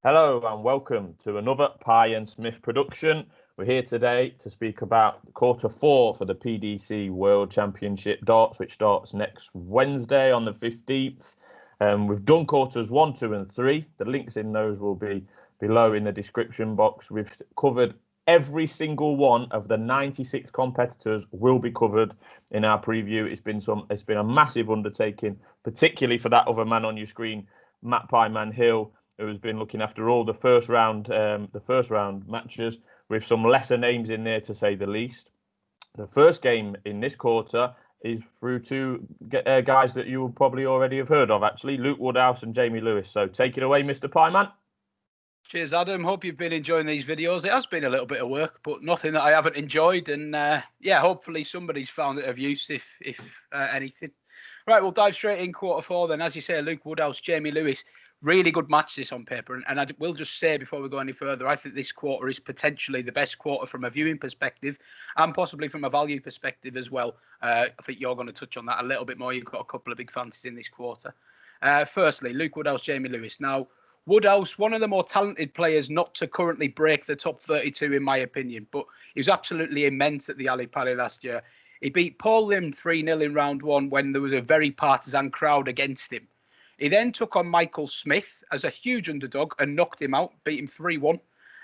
Hello and welcome to another Pye and Smith production. We're here today to speak about quarter four for the PDC World Championship darts, which starts next Wednesday on the 15th. We've done quarters 1, 2 and 3. The links in those will be below in the description box. We've covered every single one of the 96 competitors will be covered in our preview. It's been a massive undertaking, particularly for that other man on your screen, Matt Pieman Hill, who has been looking after all the first round matches, with some lesser names in there to say the least. The first game in this quarter is through two guys that you will probably already have heard of, actually, Luke Woodhouse and Jamie Lewis. So take it away, Mr. Pieman. Cheers, Adam. Hope you've been enjoying these videos. It has been a little bit of work, but nothing that I haven't enjoyed. And hopefully somebody's found it of use, if anything. Right, we'll dive straight in quarter four then. As you say, Luke Woodhouse, Jamie Lewis. Really good match this on paper. And I will just say before we go any further, I think this quarter is potentially the best quarter from a viewing perspective and possibly from a value perspective as well. I think you're going to touch on that a little bit more. You've got a couple of big fancies in this quarter. Firstly, Luke Woodhouse, Jamie Lewis. Now, Woodhouse, one of the more talented players not to currently break the top 32, in my opinion, but he was absolutely immense at the Ali Pali last year. He beat Paul Lim 3-0 in round one when there was a very partisan crowd against him. He then took on Michael Smith as a huge underdog and knocked him out, beat him 3-1.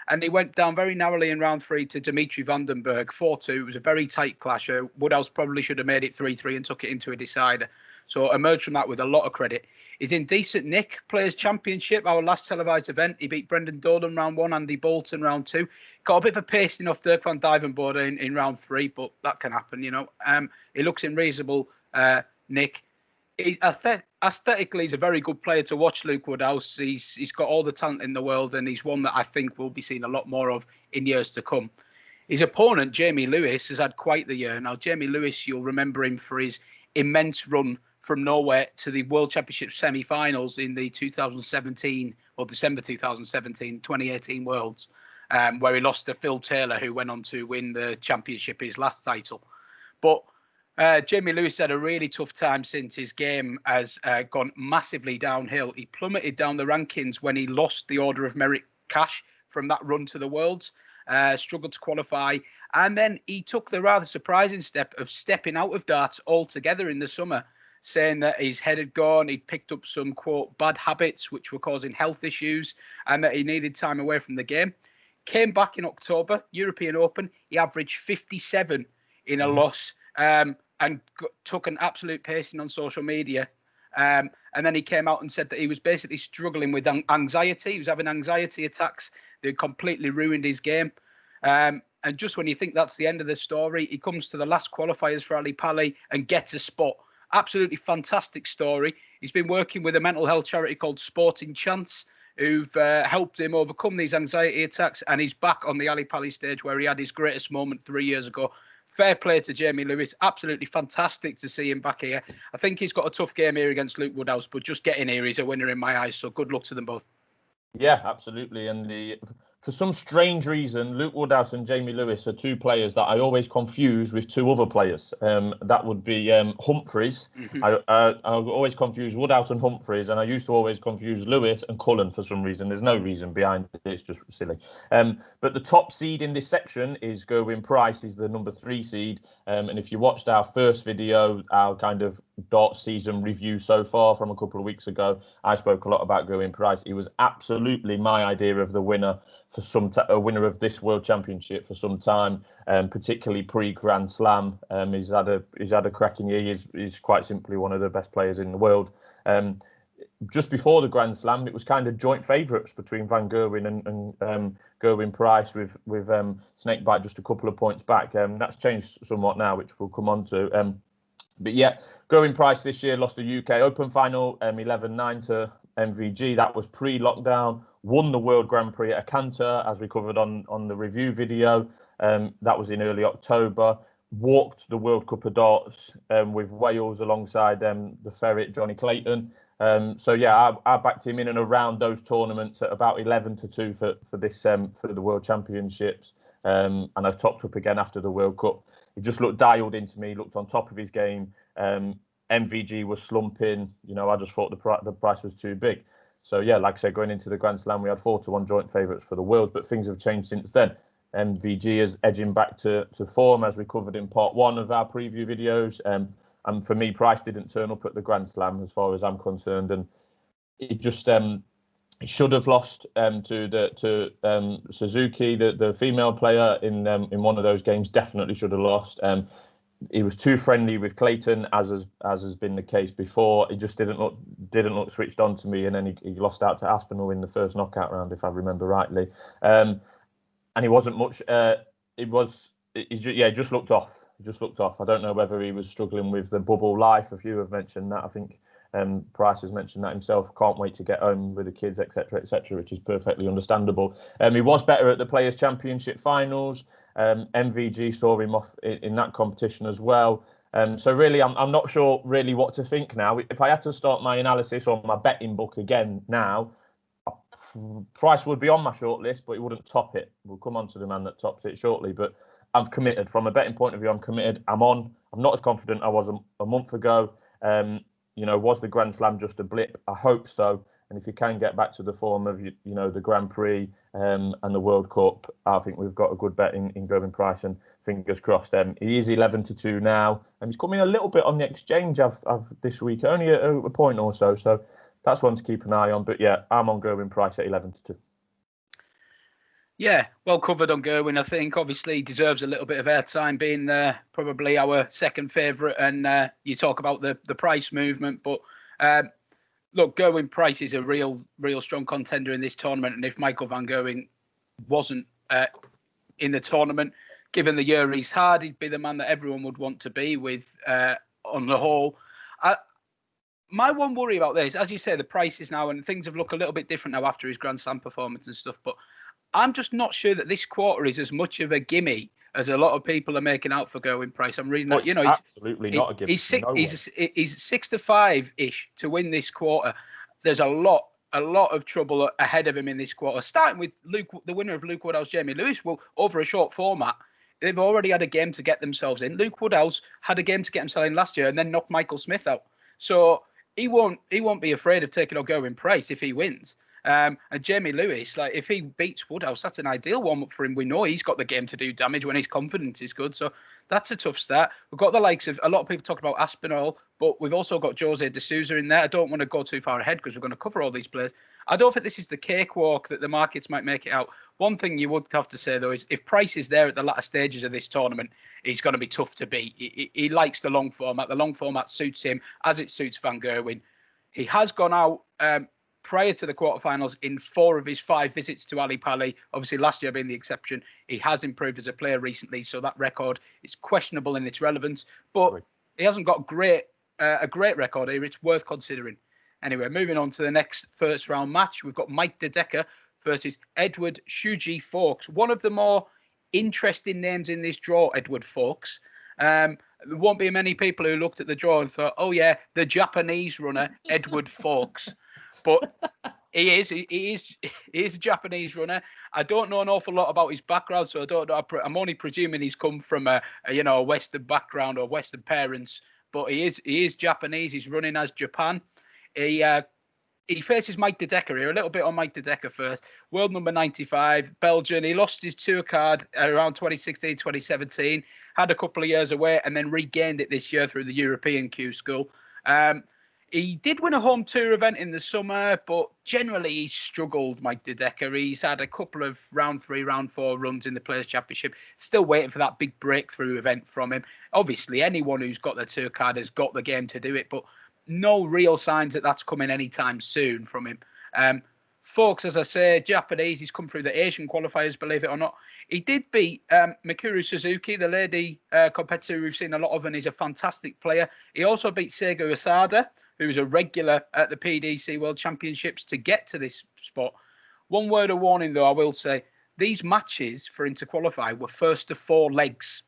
And he went down very narrowly in round three to Dimitri Vandenberg, 4-2. It was a very tight clash. Woodhouse probably should have made it 3-3 and took it into a decider. So emerged from that with a lot of credit. He's in decent nick. Players' Championship, our last televised event. He beat Brendan Dolan round one, Andy Bolton round two. Got a bit of a pasting off Dirk van Dijvenbode in round three, but that can happen, you know. He looks in reasonable nick. Aesthetically, he's a very good player to watch, Luke Woodhouse. He's got all the talent in the world, and he's one that I think we'll be seeing a lot more of in years to come. His opponent, Jamie Lewis, has had quite the year. Now, Jamie Lewis, you'll remember him for his immense run from nowhere to the World Championship semi-finals in the 2017, or December 2017, 2018 Worlds, where he lost to Phil Taylor, who went on to win the championship, his last title. But Jamie Lewis had a really tough time since his game has gone massively downhill. He plummeted down the rankings when he lost the Order of Merit cash from that run to the Worlds, struggled to qualify. And then he took the rather surprising step of stepping out of darts altogether in the summer, saying that his head had gone, he'd picked up some, quote, bad habits, which were causing health issues, and that he needed time away from the game. Came back in October, European Open. He averaged 57 in a loss. And took an absolute pasting on social media. And then he came out and said that he was basically struggling with anxiety. He was having anxiety attacks. They completely ruined his game. And just when you think that's the end of the story, he comes to the last qualifiers for Ali Pali and gets a spot. Absolutely fantastic story. He's been working with a mental health charity called Sporting Chance, who've helped him overcome these anxiety attacks. And he's back on the Ali Pali stage where he had his greatest moment 3 years ago. Fair play to Jamie Lewis. Absolutely fantastic to see him back here. I think he's got a tough game here against Luke Woodhouse, but just getting here, he's a winner in my eyes. So good luck to them both. Yeah, absolutely. And for some strange reason, Luke Woodhouse and Jamie Lewis are two players that I always confuse with two other players. That would be Humphreys. Mm-hmm. I always confuse Woodhouse and Humphreys, and I used to always confuse Lewis and Cullen for some reason. There's no reason behind it. It's just silly. But the top seed in this section is Gerwyn Price. He's the number 3 seed. And if you watched our first video, our kind of dart season review so far from a couple of weeks ago, I spoke a lot about Gerwyn Price. He was absolutely my idea of the winner for a winner of this World Championship for some time, particularly pre-Grand Slam. He's had a cracking year. He's quite simply one of the best players in the world. Just before the Grand Slam, it was kind of joint favourites between Van Gerwen and Gerwyn Price, with Snakebite just a couple of points back. That's changed somewhat now, which we'll come on to. But yeah, Gerwyn Price this year lost the UK Open final 11-9 to MVG. That was pre-lockdown. Won the World Grand Prix at Cantor, as we covered on the review video. That was in early October. Walked the World Cup of Darts with Wales alongside the Ferret Johnny Clayton. So yeah, I backed him in and around those tournaments at about 11-2 for the World Championships. And I've topped up again after the World Cup. He just looked dialed into me, looked on top of his game. MVG was slumping. You know, I just thought the price was too big. So yeah, like I said, going into the Grand Slam, we had 4-1 joint favourites for the Worlds, but things have changed since then. MVG is edging back to form, as we covered in part 1 of our preview videos. And for me, Price didn't turn up at the Grand Slam, as far as I'm concerned, and it just he should have lost to Suzuki, the female player in one of those games. Definitely should have lost. He was too friendly with Clayton, as has been the case before. He just didn't look switched on to me, and then he lost out to Aspinall in the first knockout round, if I remember rightly. And he wasn't much. He just looked off. He just looked off. I don't know whether he was struggling with the bubble life. A few have mentioned that. I think Price has mentioned that himself. Can't wait to get home with the kids, etc., which is perfectly understandable. He was better at the Players' Championship finals. MVG saw him off in that competition as well. So really, I'm not sure really what to think now. If I had to start my analysis on my betting book again now, Price would be on my shortlist, but he wouldn't top it. We'll come on to the man that tops it shortly. But I'm committed. From a betting point of view, I'm committed. I'm on. I'm not as confident I was a month ago. Was the Grand Slam just a blip? I hope so. And if you can get back to the form of, the Grand Prix and the World Cup, I think we've got a good bet in Gerwyn Price, and fingers crossed. He is 11-2 now, and he's coming a little bit on the exchange of this week, only a point or so. So that's one to keep an eye on. But yeah, I'm on Gerwyn Price at 11-2. Yeah, well covered on Gerwyn. I think obviously he deserves a little bit of airtime, being probably our second favourite. And you talk about the price movement, but look, Gerwyn Price is a real strong contender in this tournament. And if Michael van Gerwen wasn't in the tournament, given the year he's had, he'd be the man that everyone would want to be with on the whole. My one worry about this, as you say, the prices now, and things have looked a little bit different now after his Grand Slam performance and stuff, but I'm just not sure that this quarter is as much of a gimme as a lot of people are making out for Gerwyn Price. I'm reading that, absolutely not a gimme. He's 6-5 ish to win this quarter. There's a lot of trouble ahead of him in this quarter. Starting with the winner of Luke Woodhouse, Jamie Lewis, will over a short format. They've already had a game to get themselves in. Luke Woodhouse had a game to get himself in last year and then knocked Michael Smith out. So he won't be afraid of taking on Gerwyn Price if he wins. And Jamie Lewis, like if he beats Woodhouse, that's an ideal warm-up for him. We know he's got the game to do damage when his confidence is good. So that's a tough start. We've got the likes of, a lot of people talk about Aspinall, but we've also got Jose de Souza in there. I don't want to go too far ahead because we're going to cover all these players. I don't think this is the cakewalk that the markets might make it out. One thing you would have to say, though, is if Price is there at the latter stages of this tournament, he's going to be tough to beat. He likes the long format. The long format suits him as it suits Van Gerwen. He has gone out prior to the quarterfinals in 4 of his 5 visits to Ali Pali. Obviously, last year being the exception. He has improved as a player recently, so that record is questionable in its relevance. But he hasn't got a great record here. It's worth considering. Anyway, moving on to the next first round match, we've got Mike De Decker versus Edward Shuji Fawkes. One of the more interesting names in this draw, Edward Fawkes. There won't be many people who looked at the draw and thought, oh yeah, the Japanese runner, Edward Fawkes. But he is a Japanese runner. I don't know an awful lot about his background, so I don't know. I'm only presuming he's come from a Western background or Western parents. But he is Japanese. He's running as Japan. He faces Mike De Decker here. A little bit on Mike De Decker first. World number 95, Belgian. He lost his tour card around 2016, 2017. Had a couple of years away and then regained it this year through the European Q School. He did win a home tour event in the summer, but generally he's struggled, Mike De Decker. He's had a couple of round 3, round 4 runs in the Players' Championship. Still waiting for that big breakthrough event from him. Obviously, anyone who's got the tour card has got the game to do it, but no real signs that that's coming anytime soon from him. Fawkes, as I say, Japanese. He's come through the Asian qualifiers, believe it or not. He did beat Mikuru Suzuki, the lady competitor we've seen a lot of, and he's a fantastic player. He also beat Seigo Asada, who's a regular at the PDC World Championships, to get to this spot. One word of warning, though, I will say, these matches for him to qualify were first to 4 legs.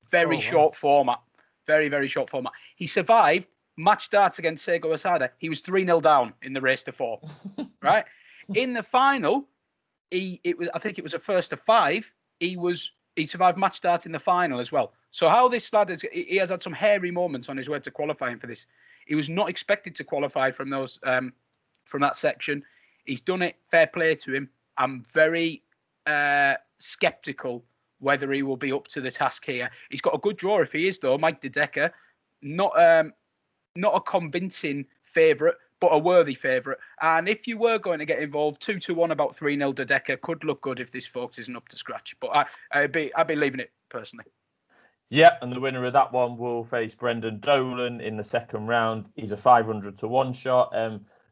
Very short format. Very, very short format. He survived match darts against Seigo Asada. He was 3-0 down in the race to 4. Right? In the final, I think it was a first to 5. He survived match darts in the final as well. So how this lad he has had some hairy moments on his way to qualifying for this. He was not expected to qualify from those from that section. He's done it. Fair play to him. I'm very sceptical whether he will be up to the task here. He's got a good draw if he is, though. Mike De Decker, not a convincing favourite, but a worthy favourite. And if you were going to get involved, 2-1, about 3-0 De Decker could look good if this folks isn't up to scratch. But I'd be leaving it personally. Yeah, and the winner of that one will face Brendan Dolan in the second round. He's a 500-1 shot.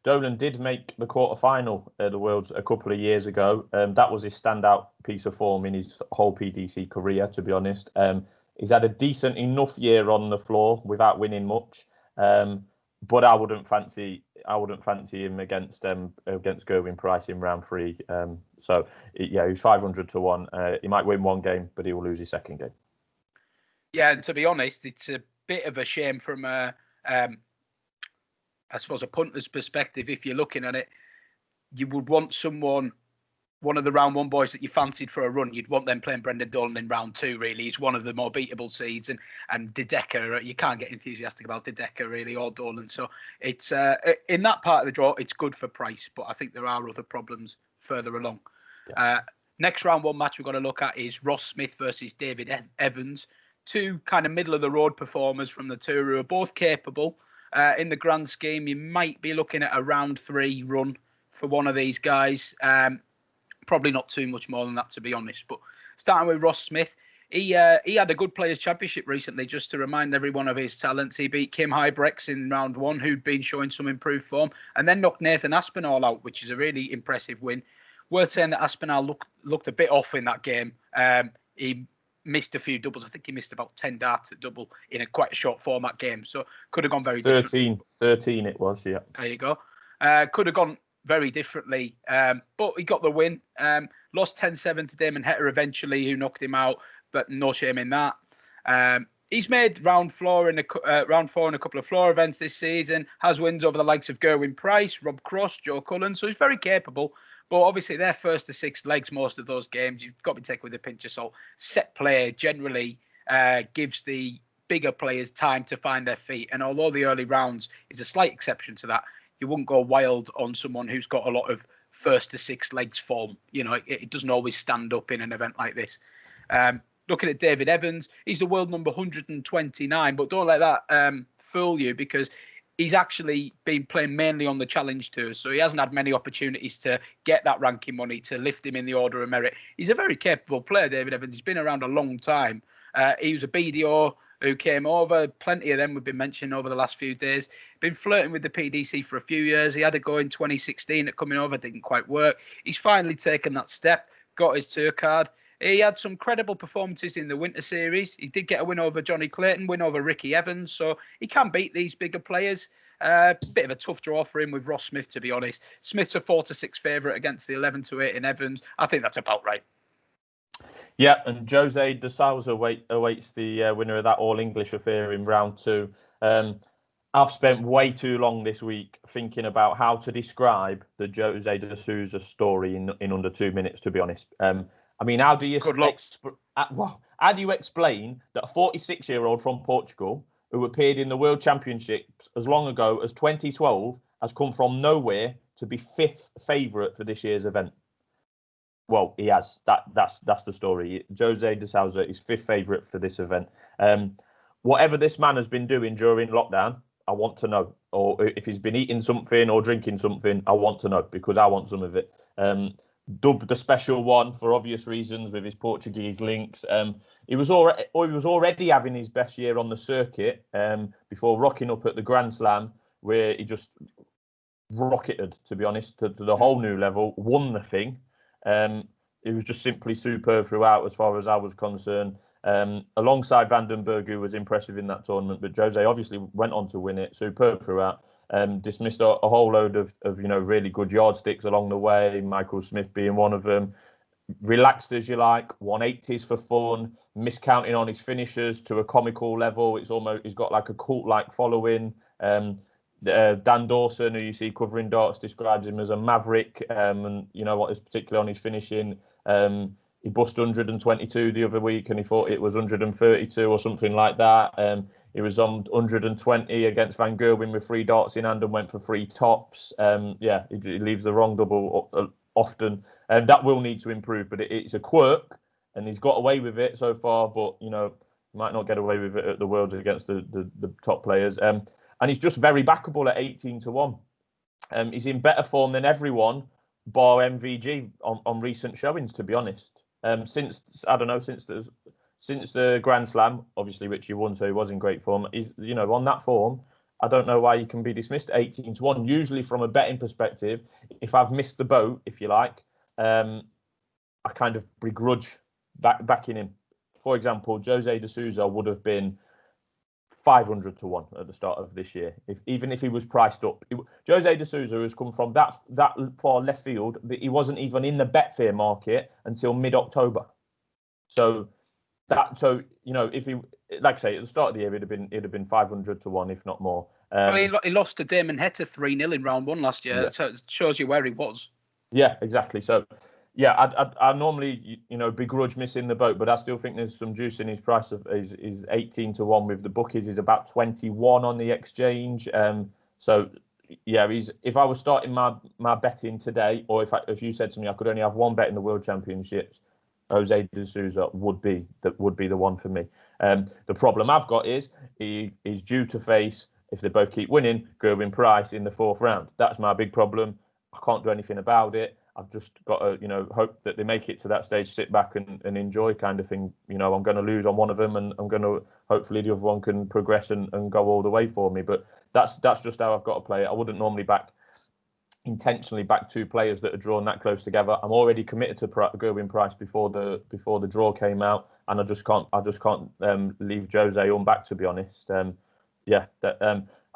Dolan did make the quarter-final at the Worlds a couple of years ago. That was his standout piece of form in his whole PDC career, to be honest. He's had a decent enough year on the floor without winning much. But I wouldn't fancy him against Gerwyn Price in round 3. So he's 500-1. He might win one game, but he will lose his second game. Yeah, and to be honest, it's a bit of a shame from I suppose a punter's perspective. If you're looking at it, you would want one of the round 1 boys that you fancied for a run. You'd want them playing Brendan Dolan in round 2. Really, he's one of the more beatable seeds, and De Decker, you can't get enthusiastic about De Decker really, or Dolan. So it's in that part of the draw, it's good for Price, but I think there are other problems further along. Yeah. Next round 1 match we're going to look at is Ross Smith versus David Evans. 2 kind of middle of the road performers from the two who are both capable. In the grand scheme, you might be looking at a round 3 run for one of these guys. Probably not too much more than that, to be honest. But starting with Ross Smith, he had a good Players' Championship recently, just to remind everyone of his talents. He beat Kim Hybrex in round 1, who'd been showing some improved form, and then knocked Nathan Aspinall out, which is a really impressive win. Worth saying that Aspinall looked a bit off in that game. He missed a few doubles. I think he missed about 10 darts at double in quite a short format game. So could have gone very 13 it was, yeah. There you go. Could have gone very differently, but he got the win. Lost 10-7 to Damon Hetter eventually, who knocked him out, but no shame in that. He's made round 4 in a couple of floor events this season, has wins over the likes of Gerwyn Price, Rob Cross, Joe Cullen, so he's very capable. But obviously, their first to 6 legs, most of those games, you've got to be taken with a pinch of salt. Set play generally gives the bigger players time to find their feet. And although the early rounds is a slight exception to that, you wouldn't go wild on someone who's got a lot of first to 6 legs form. You know, it doesn't always stand up in an event like this. Looking at David Evans, he's the world number 129, but don't let that fool you, because he's actually been playing mainly on the Challenge Tour, so he hasn't had many opportunities to get that ranking money to lift him in the order of merit. He's a very capable player, David Evans. He's been around a long time. He was a BDO who came over. Plenty of them we've been mentioning over the last few days. Been flirting with the PDC for a few years. He had a go in 2016 at coming over, didn't quite work. He's finally taken that step, got his tour card. He had some credible performances in the Winter Series. He did get a win over Johnny Clayton, win over Ricky Evans. So he can beat these bigger players. Bit of a tough draw for him with Ross Smith, to be honest. Smith's a 4-6 favourite against the 11-8 in Evans. I think that's about right. Yeah, and Jose de Souza awaits the winner of that All-English affair in round 2. I've spent way too long this week thinking about how to describe the Jose de Souza story in under 2 minutes, to be honest. I mean, how do you explain that a 46-year-old from Portugal who appeared in the World Championships as long ago as 2012 has come from nowhere to be 5th favourite for this year's event? Well, he has. That's the story. Jose de Souza is 5th favourite for this event. Whatever this man has been doing during lockdown, I want to know. Or if he's been eating something or drinking something, I want to know, because I want some of it. Dubbed the special one for obvious reasons with his Portuguese links. He was already having his best year on the circuit before rocking up at the Grand Slam, where he just rocketed, to be honest, to the whole new level, won the thing. It was just simply superb throughout, as far as I was concerned. Alongside Vandenberg, who was impressive in that tournament, but Jose obviously went on to win it. Superb throughout. Dismissed a whole load of really good yardsticks along the way, Michael Smith being one of them. Relaxed as you like, 180s for fun, miscounting on his finishers to a comical level. He's got like a cult-like following. Dan Dawson, who you see covering darts, describes him as a maverick, and you know what is particularly on his finishing. He bust 122 the other week, and he thought it was 132 or something like that. He was on 120 against Van Gerwen with 3 darts in hand and went for 3 tops. Yeah, he leaves the wrong double often, and that will need to improve. But it's a quirk, and he's got away with it so far. But he might not get away with it at the Worlds against the top players. And he's just very backable at 18-1. He's in better form than everyone, bar MVG on recent showings. To be honest, since the Grand Slam, obviously which he won, so he was in great form. He's on that form. I don't know why he can be dismissed at 18-1. Usually, from a betting perspective, if I've missed the boat, if you like, I kind of begrudge backing him. For example, Jose de Souza would have been 500-1 at the start of this year, even if he was priced up. Jose de Souza has come from that far left field that he wasn't even in the Betfair market until mid-October. If he, like I say, at the start of the year, it'd have been 500-1, if not more. He lost to Damon Heta 3-0 in round 1 last year, so it shows you where he was. Yeah, exactly. So, yeah, I normally, begrudge missing the boat, but I still think there's some juice in his price. Is 18-1 with the bookies. He's about 21 on the exchange. So, yeah, if I was starting my betting today, or if you said to me I could only have one bet in the World Championships, Jose de Souza would be the one for me. The problem I've got is he is due to face, if they both keep winning, Gerwyn Price in the 4th round. That's my big problem. I can't do anything about it. I've just got to, hope that they make it to that stage, sit back and enjoy kind of thing. I'm going to lose on one of them, and I'm going to hopefully the other one can progress and go all the way for me. But that's just how I've got to play it. I wouldn't normally intentionally back 2 players that are drawn that close together. I'm already committed to Gerwyn Price before the draw came out, and I just can't leave Jose unbacked, to be honest. I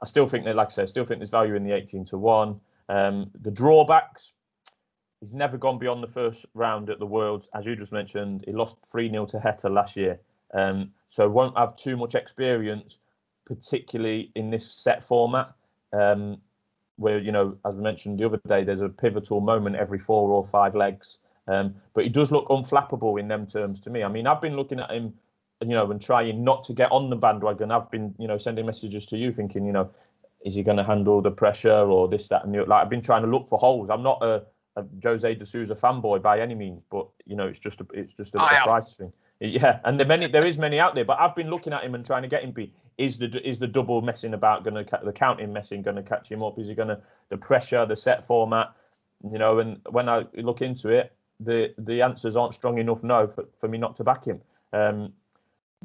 still think that, like I said, there's value in the 18-1. The drawbacks. He's never gone beyond the 1st round at the Worlds. As you just mentioned, he lost 3-0 to Heta last year. So won't have too much experience, particularly in this set format, where, as I mentioned the other day, there's a pivotal moment every 4 or 5 legs. But he does look unflappable in them terms to me. I mean, I've been looking at him, and trying not to get on the bandwagon. I've been, sending messages to you thinking, is he going to handle the pressure or this, that, and the other? Like, I've been trying to look for holes. I'm not a Jose de Souza fanboy by any means, but it's just a price thing. Yeah, and there is many out there, but I've been looking at him and trying to get him. Is the double messing about going to, the counting messing going to catch him up? Is he going to, the pressure, the set format, and when I look into it, the answers aren't strong enough for me not to back him.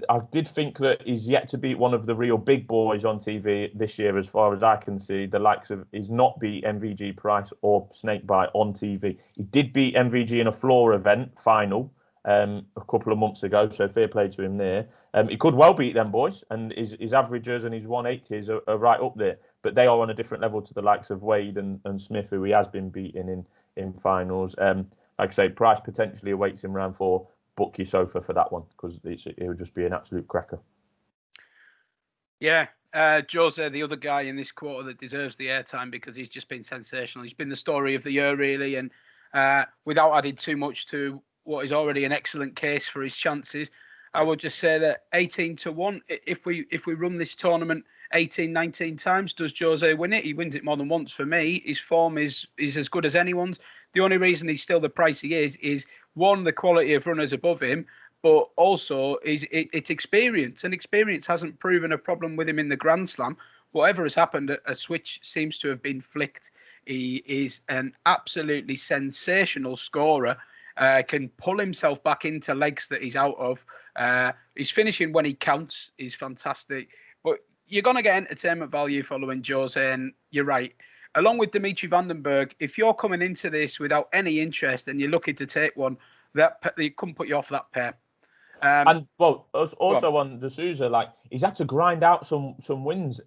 I did think that he's yet to beat one of the real big boys on TV this year, as far as I can see. The likes of, he's not beat MVG Price or Snakebite on TV. He did beat MVG in a floor event final a couple of months ago, so fair play to him there. He could well beat them boys, and his averages and his 180s are right up there, but they are on a different level to the likes of Wade and Smith, who he has been beating in finals. Like I say, Price potentially awaits him round 4. Book your sofa for that one, because it would just be an absolute cracker. Yeah, Jose, the other guy in this quarter that deserves the airtime because he's just been sensational. He's been the story of the year, really, and without adding too much to what is already an excellent case for his chances, I would just say that 18-1. If we run this tournament 18, 19 times, does Jose win it? He wins it more than once for me. His form is as good as anyone's. The only reason he's still the price he is one, the quality of runners above him, but also it's experience. And experience hasn't proven a problem with him in the Grand Slam. Whatever has happened, a switch seems to have been flicked. He is an absolutely sensational scorer. Can pull himself back into legs that he's out of. He's finishing when he counts. He's fantastic. But you're going to get entertainment value following Jose, and you're right. Along with Dimitri Vandenberg, if you're coming into this without any interest and you're looking to take one, that they couldn't put you off that pair. And well, also on de Souza, like, he's had to grind out some wins.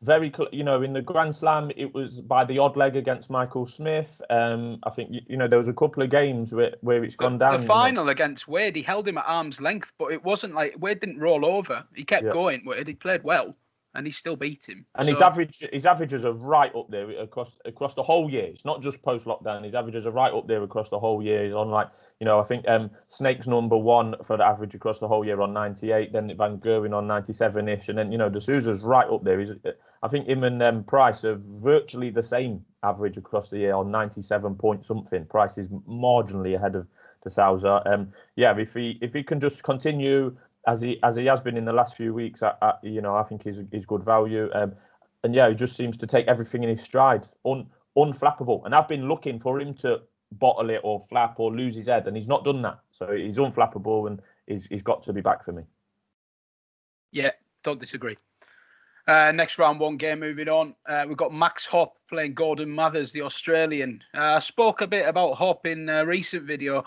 Very, in the Grand Slam, it was by the odd leg against Michael Smith. I think there was a couple of games where it's gone down. The final against Wade, he held him at arm's length, but it wasn't like Wade didn't roll over. He kept going. Wade, he played well. and he still beat him. And so, his averages are right up there across the whole year. It's not just post lockdown. His averages are right up there across the whole year. He's on I think Snake's number one for the average across the whole year on 98. Then Van Gerwen on 97-ish, and then de Souza's right up there. I think him and Price are virtually the same average across the year on 97 point something. Price is marginally ahead of de Souza. If he can just continue as he has been in the last few weeks, I think he's good value. And he just seems to take everything in his stride, unflappable. And I've been looking for him to bottle it or flap or lose his head, and he's not done that. So he's unflappable, and he's got to be back for me. Yeah, don't disagree. Next round one game, moving on. We've got Max Hopp playing Gordon Mathers, the Australian. I spoke a bit about Hopp in a recent video.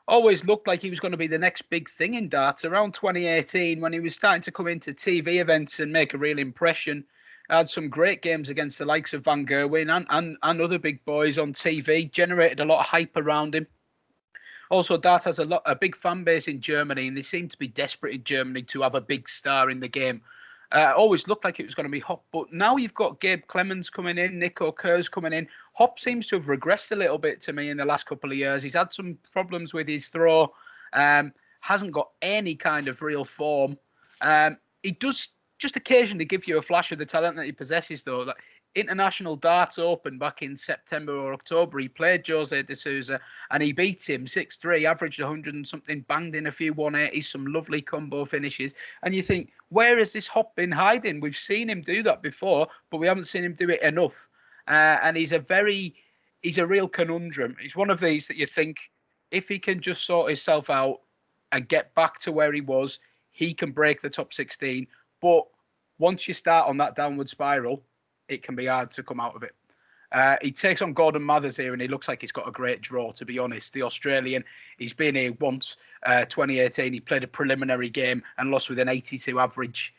Always looked like he was going to be the next big thing in darts. Around 2018, when he was starting to come into TV events and make a real impression, had some great games against the likes of Van Gerwen and other big boys on TV, generated a lot of hype around him. Also, darts has a big fan base in Germany, and they seem to be desperate in Germany to have a big star in the game. Always looked like it was going to be Hopp, but now you've got Gabe Clemens coming in, Nico Kerr's coming in. Hopp seems to have regressed a little bit to me in the last couple of years. He's had some problems with his throw, hasn't got any kind of real form. He does just occasionally give you a flash of the talent that he possesses, though. Like International Darts Open back in September or October, he played Jose de Souza and he beat him 6-3, averaged 100 and something, banged in a few 180s, some lovely combo finishes. And you think, where has this Hopp been hiding? We've seen him do that before, but we haven't seen him do it enough. And he's a real conundrum. He's one of these that you think, if he can just sort himself out and get back to where he was, he can break the top 16. But once you start on that downward spiral, it can be hard to come out of it. He takes on Gordon Mathers here, and he looks like he's got a great draw, to be honest. The Australian, he's been here once, 2018. He played a preliminary game and lost with an 82 average.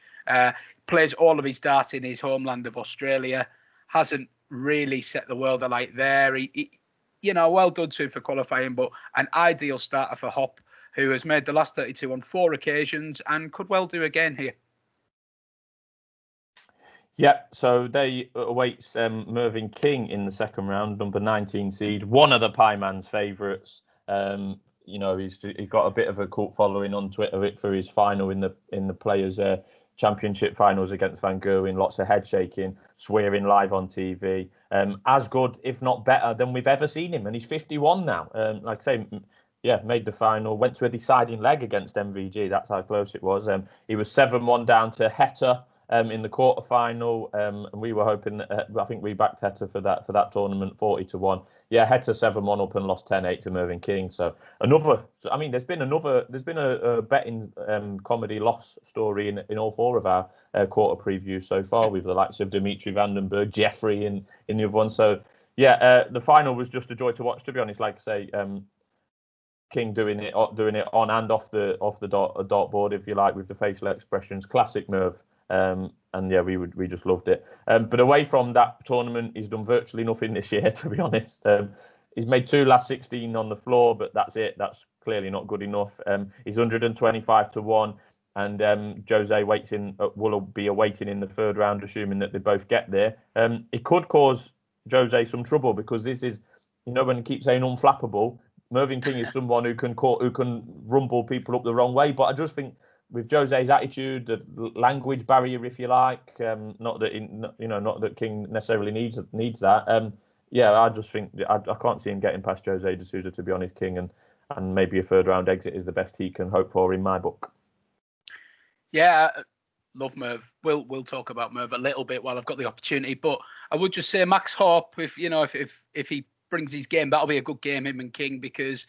Plays all of his darts in his homeland of Australia. Hasn't really set the world alight there. He well done to him for qualifying, but an ideal starter for Hopp, who has made the last 32 on 4 occasions and could well do again here. Yeah, so they awaits Mervyn King in the second round, number 19 seed, one of the Pie Man's favourites. He's got a bit of a cult following on Twitter for his final in the Players Championship finals against Van Gerwen. Lots of head shaking, swearing live on TV. As good, if not better, than we've ever seen him, and he's 51 now. Like I say, made the final, went to a deciding leg against MVG. That's how close it was. He was 7-1 down to Heta in the quarterfinal, and we were hoping. I think we backed Heta for that tournament, 40-1. Yeah, Heta 7-1 up and lost 10-8 to Mervyn King. So there's been a betting comedy loss story in all 4 of our quarter previews so far, with the likes of Dimitri Vandenberg, Jeffrey in the other one. So the final was just a joy to watch, to be honest. Like I say, King doing it on and off the dartboard, if you like, with the facial expressions, classic Merv. We just loved it. But away from that tournament, he's done virtually nothing this year, to be honest. He's made 2 last 16 on the floor, but that's it. That's clearly not good enough. He's 125-1, and Jose will be awaiting in the third round, assuming that they both get there. It could cause Jose some trouble, because this is, when you keep saying unflappable, Mervyn King is someone who can rumble people up the wrong way. But I just think, with Jose's attitude, the language barrier, if you like, not that King necessarily needs that. I just think I can't see him getting past Jose de Souza, to be honest. King and maybe a third round exit is the best he can hope for in my book. Yeah, love Merv. We'll talk about Merv a little bit while I've got the opportunity, but I would just say Max Hopp, if he brings his game, that'll be a good game, him and King, because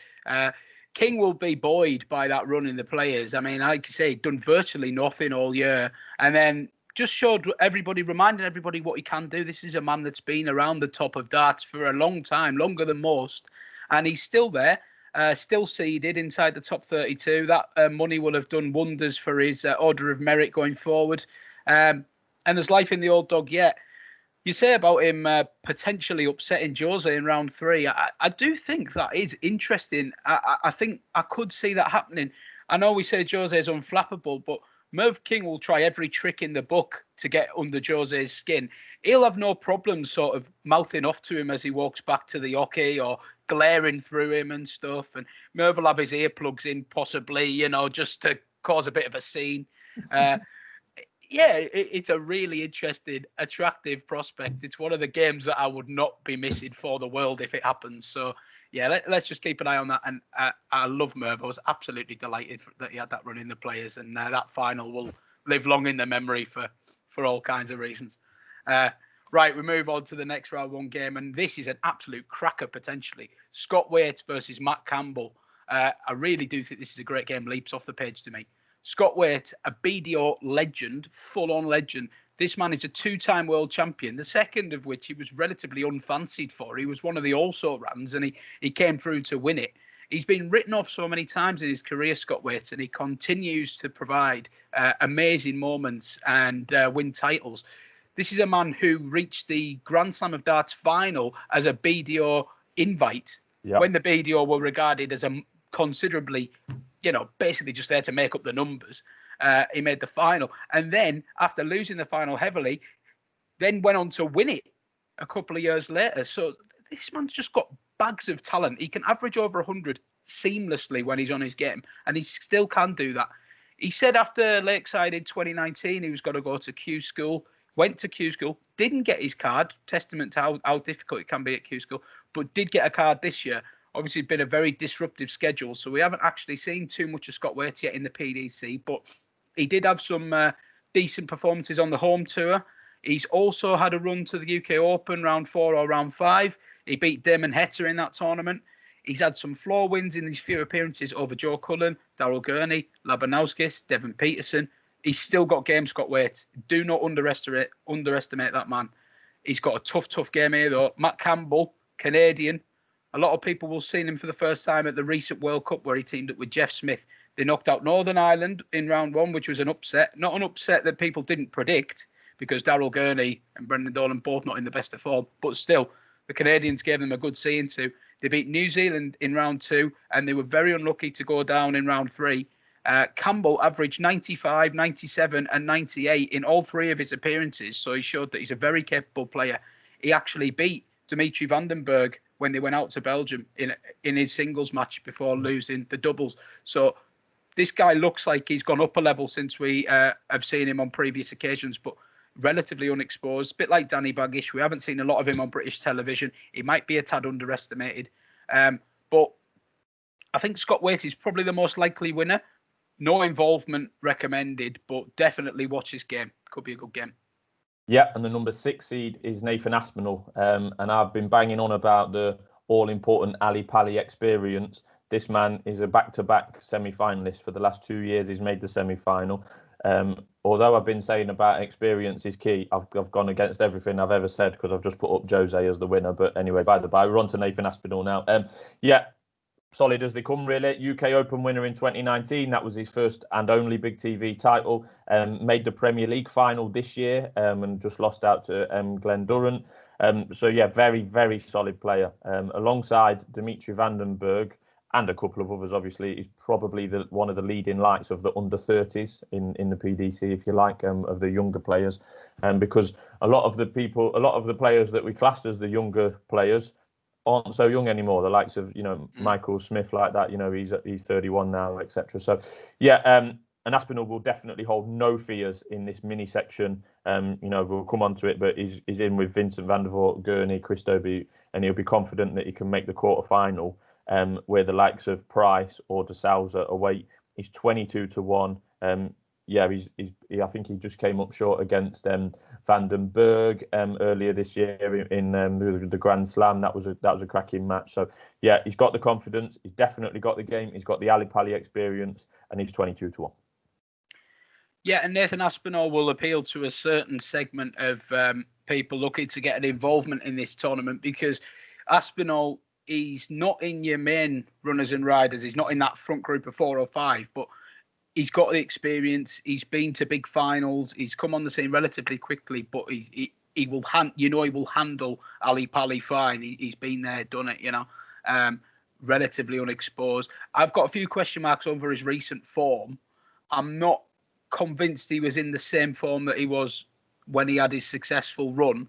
King will be buoyed by that run in the Players. I mean, like you say, done virtually nothing all year, and then just reminding everybody what he can do. This is a man that's been around the top of darts for a long time, longer than most, and he's still there, still seeded inside the top 32. That money will have done wonders for his order of merit going forward. And there's life in the old dog yet. You say about him potentially upsetting Jose in round 3. I do think that is interesting. I think I could see that happening. I know we say Jose is unflappable, but Merv King will try every trick in the book to get under Jose's skin. He'll have no problem sort of mouthing off to him as he walks back to the hockey or glaring through him and stuff. And Merv will have his earplugs in, possibly, you know, just to cause a bit of a scene. It's a really interesting, attractive prospect. It's one of the games that I would not be missing for the world if it happens. So, yeah, let's just keep an eye on that. And I love Merv. I was absolutely delighted that he had that run in the players. And that final will live long in the memory for all kinds of reasons. Right, we move on to the next round one game. And this is an absolute cracker, potentially. Scott Waite versus Matt Campbell. I really do think this is a great game. Leaps off the page to me. Scott Waite, a BDO legend, full-on legend. This man is a two-time world champion, the second of which he was relatively unfancied for. He was one of the also-rans, and he came through to win it. He's been written off so many times in his career, Scott Waite, and he continues to provide amazing moments and win titles. This is a man who reached the Grand Slam of Darts final as a BDO invite, when the BDO were regarded as a considerably, basically just there to make up the numbers. He made the final. And then, after losing the final heavily, then went on to win it a couple of years later. So this man's just got bags of talent. He can average over 100 seamlessly when he's on his game, and he still can do that. He said after Lakeside in 2019, he was going to go to Q School, went to Q School, didn't get his card, testament to how difficult it can be at Q School, but did get a card this year. Obviously, it's been a very disruptive schedule, so we haven't actually seen too much of Scott Waite yet in the PDC, but he did have some decent performances on the home tour. He's also had a run to the UK Open round 4 or round 5. He beat Damon Hetta in that tournament. He's had some floor wins in these few appearances over Joe Cullen, Darryl Gurney, Labanowskis, Devon Peterson. He's still got game, Scott Waite. Do not underestimate that man. He's got a tough game here, though. Matt Campbell, Canadian. A lot of people will have seen him for the first time at the recent World Cup where he teamed up with Jeff Smith. They knocked out Northern Ireland in round 1, which was an upset. Not an upset that people didn't predict because Darryl Gurney and Brendan Dolan both not in the best of form. But still, the Canadians gave them a good seeing to. They beat New Zealand in round 2 and they were very unlucky to go down in round 3. Campbell averaged 95, 97 and 98 in all 3 of his appearances. So he showed that he's a very capable player. He actually beat Dimitri Vandenberg when they went out to Belgium in his singles match before losing the doubles. So this guy looks like he's gone up a level since we have seen him on previous occasions, but relatively unexposed. A bit like Danny Baggish. We haven't seen a lot of him on British television. He might be a tad underestimated. But I think Scott Waite is probably the most likely winner. No involvement recommended, but definitely watch this game. Could be a good game. Yeah, and the number 6 seed is Nathan Aspinall. And I've been banging on about the all-important Ali Pali experience. This man is a back-to-back semi-finalist. For the last 2 years, he's made the semi-final. Although I've been saying about experience is key, I've gone against everything I've ever said because I've just put up Jose as the winner. But anyway, by the by, we're on to Nathan Aspinall now. Solid as they come, really. UK Open winner in 2019. That was his first and only big TV title. Made the Premier League final this year and just lost out to Glenn Durrant. Very, very solid player. Alongside Dimitri Vandenberg and a couple of others, obviously, he's probably one of the leading lights of the under 30s in the PDC, if you like, of the younger players. Because a lot of the players that we classed as the younger players aren't so young anymore. The likes of Michael Smith, like that. He's 31 now, etc. So and Aspinall will definitely hold no fears in this mini section. We'll come on to it, but he's in with Vincent van der Voort, Gurney, Chris Doby, and he'll be confident that he can make the quarter final. Where the likes of Price or de Souza await. He's 22-1. I think he just came up short against Vandenberg earlier this year in the Grand Slam. That was a cracking match. So he's got the confidence. He's definitely got the game. He's got the Ali Pali experience, and he's 22-1. Yeah, and Nathan Aspinall will appeal to a certain segment of people looking to get an involvement in this tournament because Aspinall, he's not in your main runners and riders. He's not in that front group of 4 or 5, but he's got the experience. He's been to big finals. He's come on the scene relatively quickly, but he will he will handle Ali Pali fine. He's been there, done it. Relatively unexposed. I've got a few question marks over his recent form. I'm not convinced he was in the same form that he was when he had his successful run.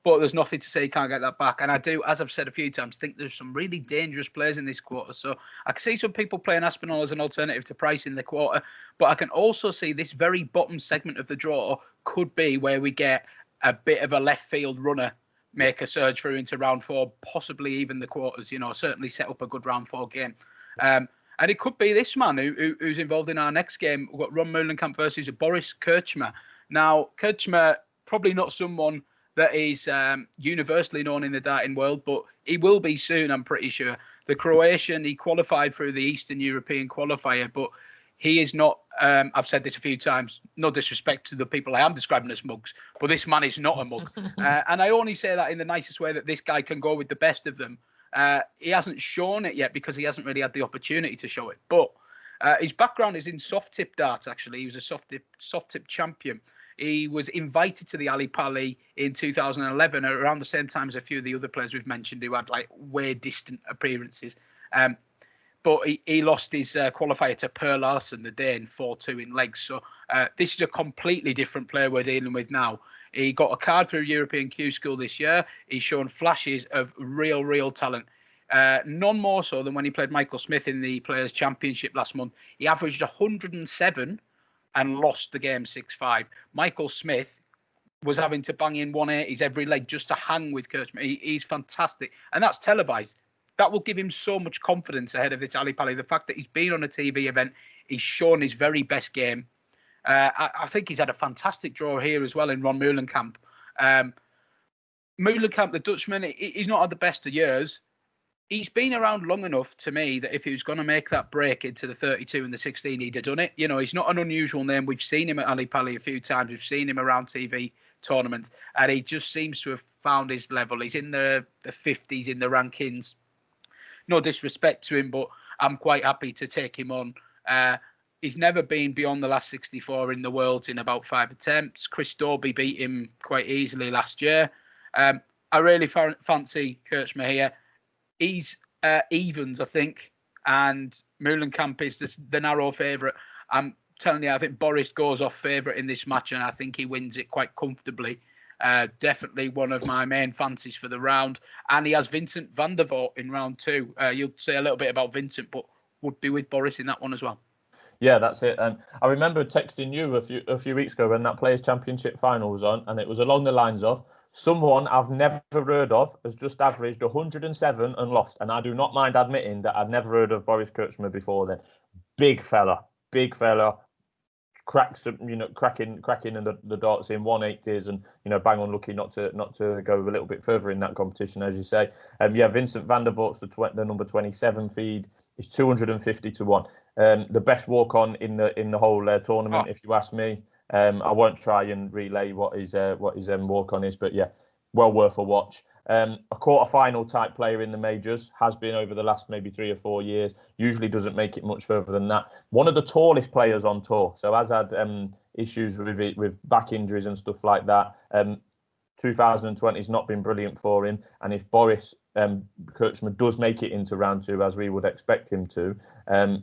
But there's nothing to say he can't get that back. And I do, as I've said a few times, think there's some really dangerous players in this quarter. So I can see some people playing Aspinall as an alternative to Price in the quarter. But I can also see this very bottom segment of the draw could be where we get a bit of a left field runner make a surge through into round 4, possibly even the quarters, certainly set up a good round 4 game. And it could be this man who's involved in our next game. We've got Ron Mullenkamp versus Boris Kirchman. Now, Kirchman, probably not someone that is universally known in the darting world, but he will be soon, I'm pretty sure. The Croatian, he qualified through the Eastern European qualifier, but he is not, I've said this a few times, no disrespect to the people I am describing as mugs, but this man is not a mug. And I only say that in the nicest way, that this guy can go with the best of them. He hasn't shown it yet because he hasn't really had the opportunity to show it. But his background is in soft tip darts, actually. He was a soft tip champion. He was invited to the Ali Pali in 2011, around the same time as a few of the other players we've mentioned who had like way distant appearances. But he lost his qualifier to Per Larsen, the Dane, 4-2 in legs. So this is a completely different player we're dealing with now. He got a card through European Q School this year. He's shown flashes of real talent. None more so than when he played Michael Smith in the Players' Championship last month. He averaged 107 and lost the game 6-5. Michael Smith was having to bang in 180s every leg just to hang with Kirchman. He's fantastic. And that's televised. That will give him so much confidence ahead of this Ali Pali. The fact that he's been on a TV event, he's shown his very best game. I think he's had a fantastic draw here as well in Ron Mullenkamp. Mullenkamp, the Dutchman, he's not had the best of years. He's been around long enough to me that if he was going to make that break into the 32 and the 16, he'd have done it. He's not an unusual name. We've seen him at Ali Pali a few times. We've seen him around TV tournaments, and he just seems to have found his level. He's in the 50s in the rankings. No disrespect to him, but I'm quite happy to take him on. He's never been beyond the last 64 in the Worlds in about 5 attempts. Chris Dawby beat him quite easily last year. I really fancy Kirchman here. He's evens, I think, and Mullenkamp is the narrow favourite. I'm telling you, I think Boris goes off favourite in this match, and I think he wins it quite comfortably. Definitely one of my main fancies for the round. And he has Vincent van der Voort in round 2. You'll say a little bit about Vincent, but would be with Boris in that one as well. Yeah, that's it. And I remember texting you a few weeks ago when that Players' Championship final was on, and it was along the lines of, someone I've never heard of has just averaged 107 and lost. And I do not mind admitting that I'd never heard of Boris Kirchman before then. Big fella, cracks, cracking in the darts in 180s, and bang on lucky not to go a little bit further in that competition, as you say. Vincent van der Voort's the number 27 feed. He's 250 to 1. The best walk on in the whole tournament, if you ask me. I won't try and relay what his walk on is, but yeah, well worth a watch. A quarter-final type player in the majors, has been over the last maybe 3 or 4 years, usually doesn't make it much further than that. One of the tallest players on tour, so has had issues with back injuries and stuff like that. 2020 has not been brilliant for him, and if Boris Kirchman does make it into round 2, as we would expect him to,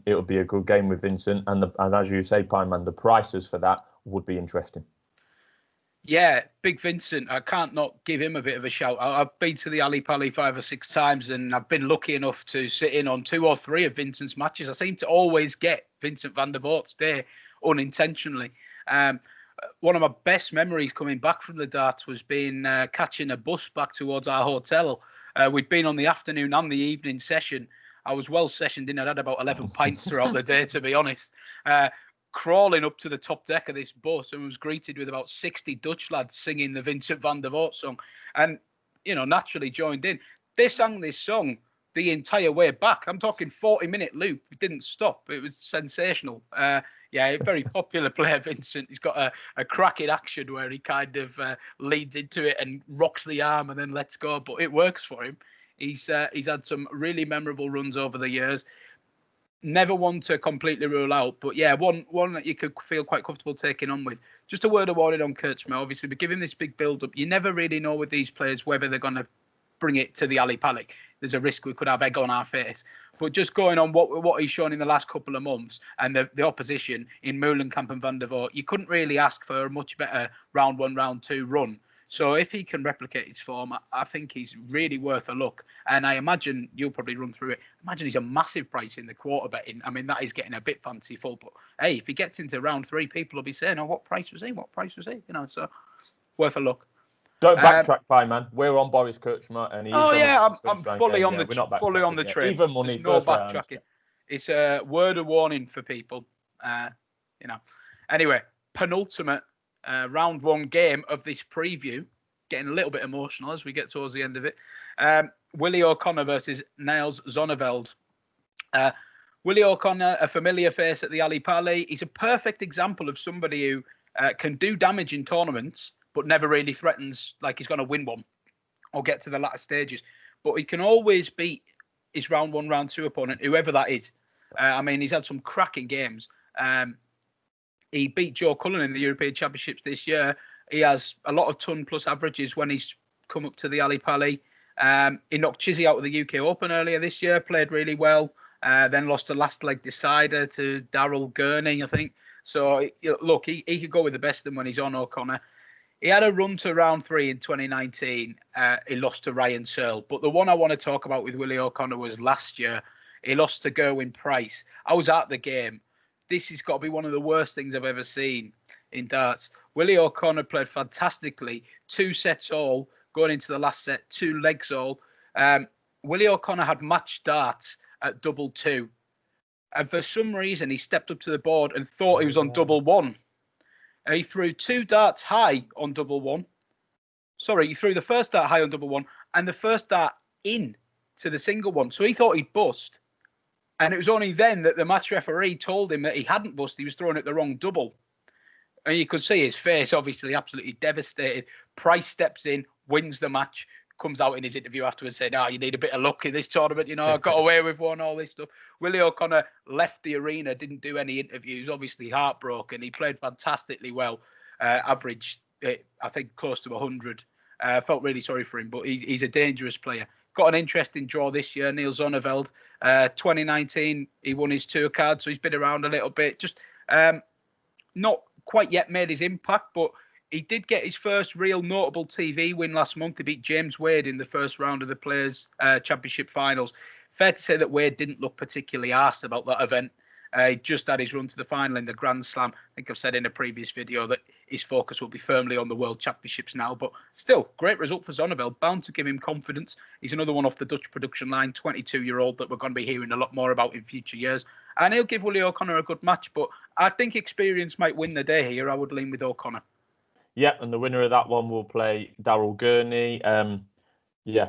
it would be a good game with Vincent, and as you say, Pineman, the prices for that would be interesting. Yeah, big Vincent. I can't not give him a bit of a shout. I've been to the Ali Pali 5 or 6 times, and I've been lucky enough to sit in on 2 or 3 of Vincent's matches. I seem to always get Vincent van der Voort's day unintentionally. One of my best memories coming back from the darts was catching a bus back towards our hotel. We'd been on the afternoon and the evening session. I was well sessioned in. I'd had about 11 pints throughout the day, to be honest. Crawling up to the top deck of this bus, and was greeted with about 60 Dutch lads singing the Vincent van der Voort song, and naturally joined in. They sang this song the entire way back. I'm talking 40-minute loop. It didn't stop. It was sensational. A very popular player, Vincent. He's got a cracking action where he kind of leads into it and rocks the arm and then lets go, but it works for him. He's had some really memorable runs over the years. Never one to completely rule out, but yeah, one that you could feel quite comfortable taking on with. Just a word of warning on Kirchman. Obviously, we give him this big build-up. You never really know with these players whether they're going to bring it to the Ali Pali. There's a risk we could have egg on our face. But just going on what he's shown in the last couple of months and the opposition in Mullen, Camp and Van der Voort, you couldn't really ask for a much better round 1, round 2 run. So if he can replicate his form, I think he's really worth a look. And I imagine you'll probably run through it. Imagine he's a massive price in the quarter betting. I mean, that is getting a bit fanciful. But hey, if he gets into round 3, people will be saying, "Oh, what price was he? What price was he?" You know, so worth a look. Don't backtrack, by man. We're on Boris Kirchman, and he's. Oh yeah, I'm fully on the train. Even money. There's no backtracking. It's a word of warning for people. You know. Anyway, penultimate. Round 1 game of this preview, getting a little bit emotional as we get towards the end of it. Willie O'Connor versus Niles Zonoveld. Willie O'Connor, a familiar face at the Ali Pali. He's a perfect example of somebody who can do damage in tournaments, but never really threatens like he's going to win one or get to the latter stages. But he can always beat his round 1, round 2 opponent, whoever that is. I mean, he's had some cracking games. He beat Joe Cullen in the European Championships this year. He has a lot of ton plus averages when he's come up to the Ali Pali. He knocked Chizzy out of the UK Open earlier this year, played really well. Then lost a last leg decider to Daryl Gurney, I think. So, look, he could go with the best of them when he's on O'Connor. He had a run to round 3 in 2019. He lost to Ryan Searle. But the one I want to talk about with Willie O'Connor was last year. He lost to Gerwyn Price. I was at the game. This has got to be one of the worst things I've ever seen in darts. Willie O'Connor played fantastically. 2 sets all, going into the last set, 2 legs all. Willie O'Connor had matched darts at double 2. And for some reason, he stepped up to the board and thought he was on double 1. And he threw 2 darts high on double 1. Sorry, he threw the first dart high on double 1 and the first dart in to the single one. So he thought he'd bust. And it was only then that the match referee told him that he hadn't busted. He was throwing at the wrong double. And you could see his face, obviously, absolutely devastated. Price steps in, wins the match, comes out in his interview afterwards saying, you need a bit of luck in this tournament. You know, I got away with one, all this stuff. Willie O'Connor left the arena, didn't do any interviews, obviously heartbroken. He played fantastically well, averaged, I think, close to 100. Felt really sorry for him, but he's a dangerous player. Got an interesting draw this year, Neil Zonneveld. 2019, he won his tour card, so he's been around a little bit. Just not quite yet made his impact, but he did get his first real notable TV win last month. He beat James Wade in the first round of the Players' Championship finals. Fair to say that Wade didn't look particularly arsed about that event. He just had his run to the final in the Grand Slam. I think I've said in a previous video that his focus will be firmly on the World Championships now. But still, great result for Zonneveld. Bound to give him confidence. He's another one off the Dutch production line, 22-year-old that we're going to be hearing a lot more about in future years. And he'll give Willie O'Connor a good match. But I think experience might win the day here. I would lean with O'Connor. Yeah, and the winner of that one will play Daryl Gurney.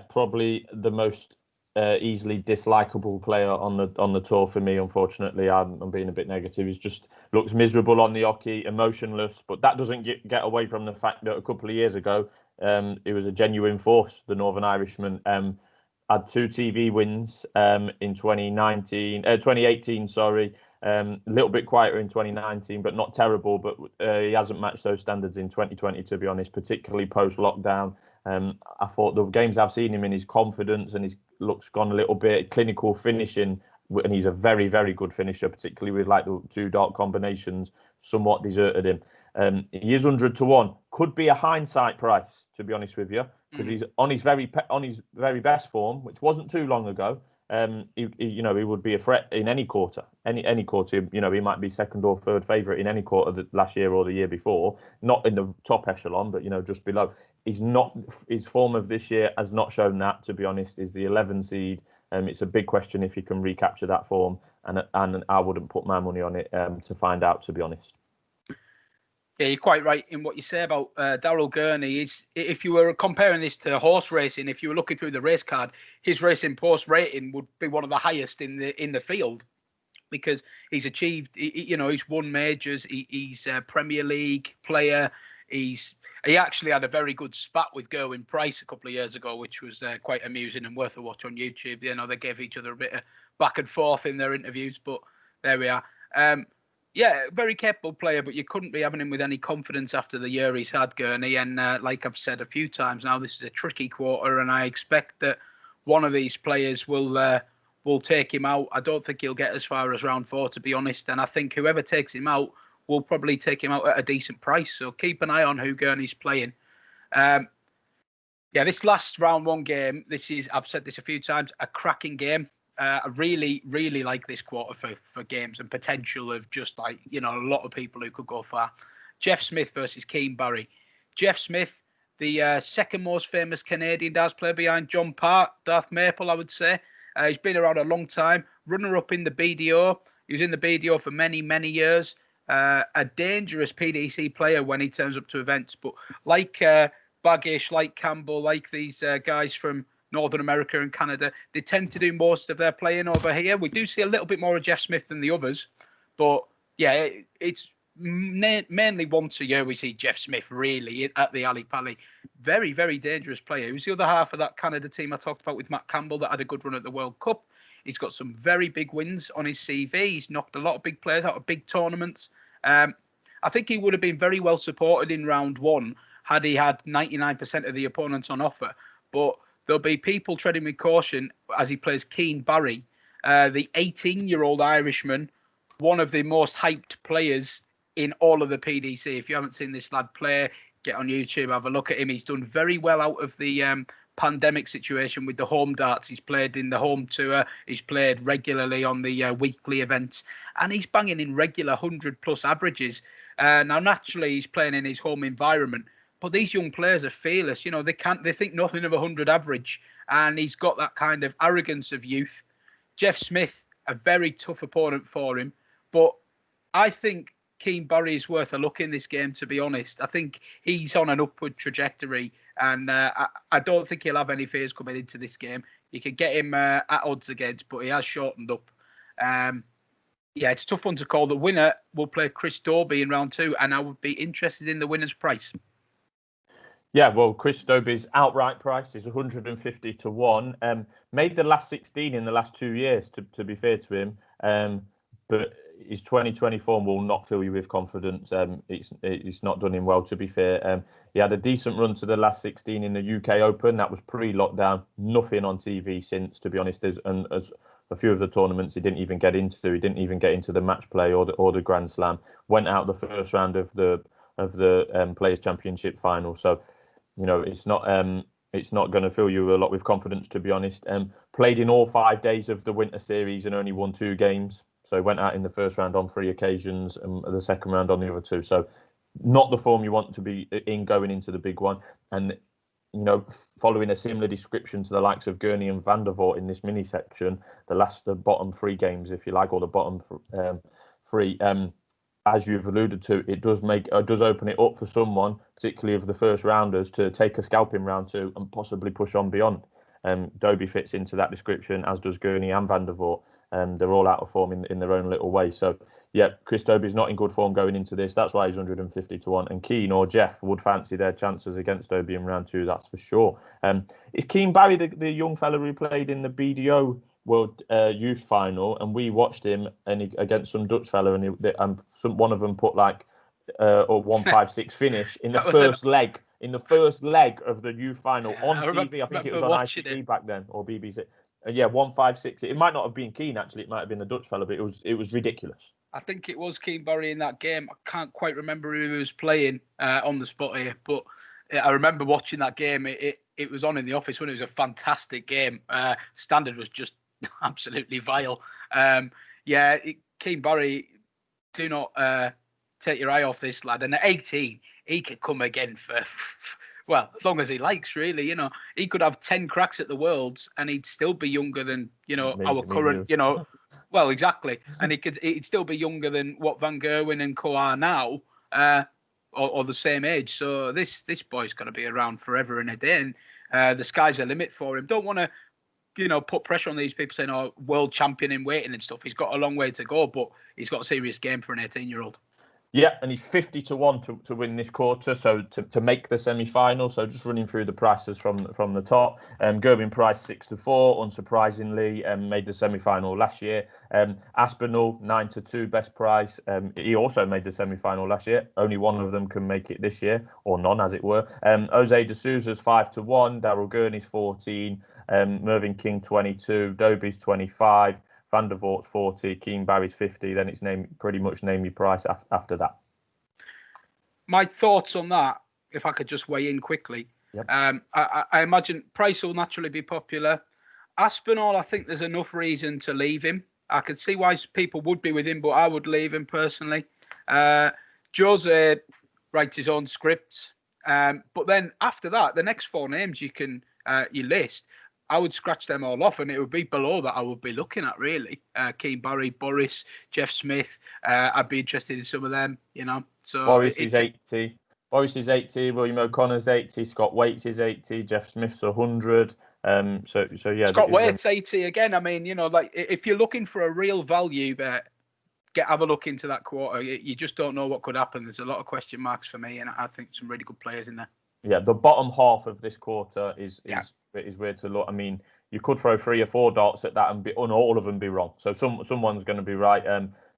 Probably the most easily dislikable player on the tour for me. Unfortunately, I'm being a bit negative. He just looks miserable on the hockey, emotionless. But that doesn't get away from the fact that a couple of years ago, he was a genuine force. The Northern Irishman had 2 TV wins in 2018. Sorry. A little bit quieter in 2019, but not terrible. But he hasn't matched those standards in 2020, to be honest, particularly post-lockdown. I thought the games I've seen him in, his confidence and his looks gone a little bit, clinical finishing, and he's a very, very good finisher, particularly with like the 2 dart combinations, somewhat deserted him. He is 100 to 1. Could be a hindsight price, to be honest with you, because he's on his very best form, which wasn't too long ago. He would be a threat in any quarter, any quarter. You know, he might be second or third favourite in any quarter last year or the year before. Not in the top echelon, but just below. His form of this year has not shown that. To be honest, is the 11 seed. It's a big question if he can recapture that form, and I wouldn't put my money on it to find out. To be honest. Yeah, you're quite right in what you say about Daryl Gurney. If you were comparing this to horse racing, if you were looking through the race card, his racing post rating would be one of the highest in the field, because he's achieved. He's won majors. He's a Premier League player. He actually had a very good spat with Gerwyn Price a couple of years ago, which was quite amusing and worth a watch on YouTube. They gave each other a bit of back and forth in their interviews, but there we are. Yeah, very capable player, but you couldn't be having him with any confidence after the year he's had, Gurney. And like I've said a few times now, this is a tricky quarter, and I expect that one of these players will will take him out. I don't think he'll get as far as round 4, to be honest. And I think whoever takes him out will probably take him out at a decent price. So keep an eye on who Gurney's playing. This last round 1 game, I've said this a few times, a cracking game. I really, really like this quarter for games and potential of just like, a lot of people who could go far. Jeff Smith versus Keane Barry. Jeff Smith, the second most famous Canadian darts player behind John Part, Darth Maple, I would say. He's been around a long time, runner-up in the BDO. He was in the BDO for many, many years. A dangerous PDC player when he turns up to events. But like Baggish, like Campbell, like these guys from Northern America and Canada, they tend to do most of their playing over here. We do see a little bit more of Jeff Smith than the others. But, yeah, it's mainly once a year we see Jeff Smith really at the Ali Pali. Very, very dangerous player. He was the other half of that Canada team I talked about with Matt Campbell that had a good run at the World Cup. He's got some very big wins on his CV. He's knocked a lot of big players out of big tournaments. I think he would have been very well supported in round 1 had he had 99% of the opponents on offer. But there'll be people treading with caution as he plays Keane Barry, the 18-year-old Irishman, one of the most hyped players in all of the PDC. If you haven't seen this lad play, get on YouTube, have a look at him. He's done very well out of the pandemic situation with the home darts. He's played in the home tour. He's played regularly on the weekly events. And he's banging in regular 100-plus averages. Now, naturally, he's playing in his home environment. But these young players are fearless. They think nothing of 100 average. And he's got that kind of arrogance of youth. Jeff Smith, a very tough opponent for him. But I think Keane Barry is worth a look in this game, to be honest. I think he's on an upward trajectory. And I don't think he'll have any fears coming into this game. You could get him at odds against, but he has shortened up. It's a tough one to call. The winner will play Chris Dawby in round 2, and I would be interested in the winner's price. Yeah, well, Chris Dawby's outright price is 150 to 1. Made the last 16 in the last 2 years, to be fair to him. But his 2020 form will not fill you with confidence. It's not done him well, to be fair. He had a decent run to the last 16 in the UK Open. That was pre-lockdown. Nothing on TV since, to be honest. As a few of the tournaments he didn't even get into. He didn't even get into the match play or the Grand Slam. Went out the first round of the Players Championship final. So, it's not going to fill you a lot with confidence, to be honest. Played in all 5 days of the Winter Series and only won 2 games. So went out in the first round on 3 occasions and the second round on the other 2. So not the form you want to be in going into the big one. And, following a similar description to the likes of Gurney and Van der Voort in this mini section, the bottom 3 games, if you like, or the bottom 3, as you've alluded to, it does open it up for someone, particularly of the first rounders, to take a scalp in round 2 and possibly push on beyond. Dawby fits into that description, as does Gurney and Van der Voort. They're all out of form in their own little way. So, yeah, Chris Dawby's not in good form going into this. That's why he's 150 to 1. And Keane or Jeff would fancy their chances against Dawby in round 2, that's for sure. Is Keane Barry the young fella who played in the BDO World Youth Final? And we watched him against some Dutch fella, and one of them put like a 156 finish in the first leg. In the first leg of the youth final on TV, I think it was on ITV back then, or BBC. 156. It might not have been Keane, actually. It might have been the Dutch fella, but it was ridiculous. I think it was Keane Barry in that game. I can't quite remember who he was playing on the spot here, but I remember watching that game. It was on in the office when it was a fantastic game. Standard was just absolutely vile. Keane Barry, do not take your eye off this lad. And at 18, he could come again for... Well, as long as he likes, really, he could have 10 cracks at the Worlds and he'd still be younger than, our current, well, exactly. And he'd still be younger than what Van Gerwen and co are now, or the same age. So this boy's going to be around forever and a day. And the sky's the limit for him. Don't want to, put pressure on these people saying, world champion in waiting and stuff. He's got a long way to go, but he's got a serious game for an 18-year-old. Yeah, and he's 50 to 1 to win this quarter, so to make the semi-final. So just running through the prices from the top. Gerwyn Price 6 to 4, unsurprisingly, made the semi-final last year. Aspinall 9 to 2, best price. He also made the semi-final last year. Only one of them can make it this year, or none, as it were. Jose de Souza's 5 to 1, Daryl Gurney's 14, Mervyn King 22, Doby's 25. Van der Voort's 40, Keane Barry's 50, then it's pretty much name your price after that. My thoughts on that, if I could just weigh in quickly. Yep. I imagine Price will naturally be popular. Aspinall, I think there's enough reason to leave him. I could see why people would be with him, but I would leave him personally. Jose writes his own scripts. But then after that, the next 4 names you list, I would scratch them all off, and it would be below that I would be looking at, really. Keane Barry, Boris, Jeff Smith. I'd be interested in some of them, So Boris is 80. Boris is 80. William O'Connor's 80. Scott Waits is 80. Jeff Smith's 100. So yeah. Scott Waits 80 again. I mean, if you're looking for a real value bet, have a look into that quarter. You just don't know what could happen. There's a lot of question marks for me, and I think some really good players in there. Yeah, the bottom half of this quarter is weird to look. I mean, you could throw 3 or 4 darts at that and all of them be wrong. So someone's going to be right.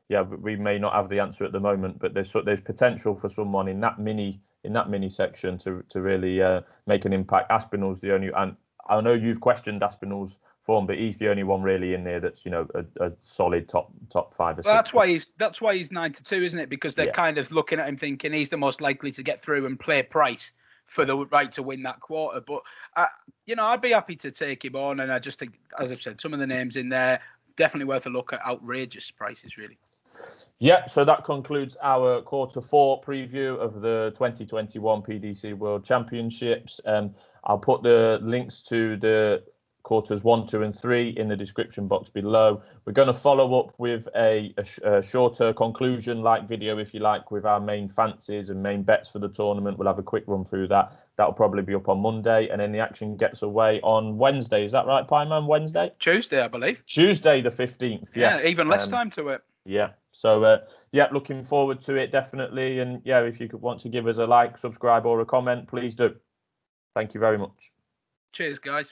We may not have the answer at the moment, but there's potential for someone in that mini section to really make an impact. Aspinall's the only, and I know you've questioned Aspinall's form, but he's the only one really in there that's a solid top 5 or 6. Well, that's why he's 9 to 2, isn't it? Because they're kind of looking at him thinking he's the most likely to get through and play Price for the right to win that quarter. But I'd be happy to take him on, and I just think, as I've said, some of the names in there definitely worth a look at. Outrageous prices, really. Yeah, so that concludes our quarter 4 preview of the 2021 PDC World Championships. I'll put the links to the quarters 1, 2 and 3 in the description box below. We're going to follow up with a shorter conclusion-like video, if you like, with our main fancies and main bets for the tournament. We'll have a quick run through that. That'll probably be up on Monday, and then the action gets away on Wednesday. Is that right, Pieman? Wednesday? Tuesday, I believe. Tuesday the 15th, yes. Yeah, even less time to it. Yeah. So, looking forward to it, definitely. And, if you could want to give us a like, subscribe or a comment, please do. Thank you very much. Cheers, guys.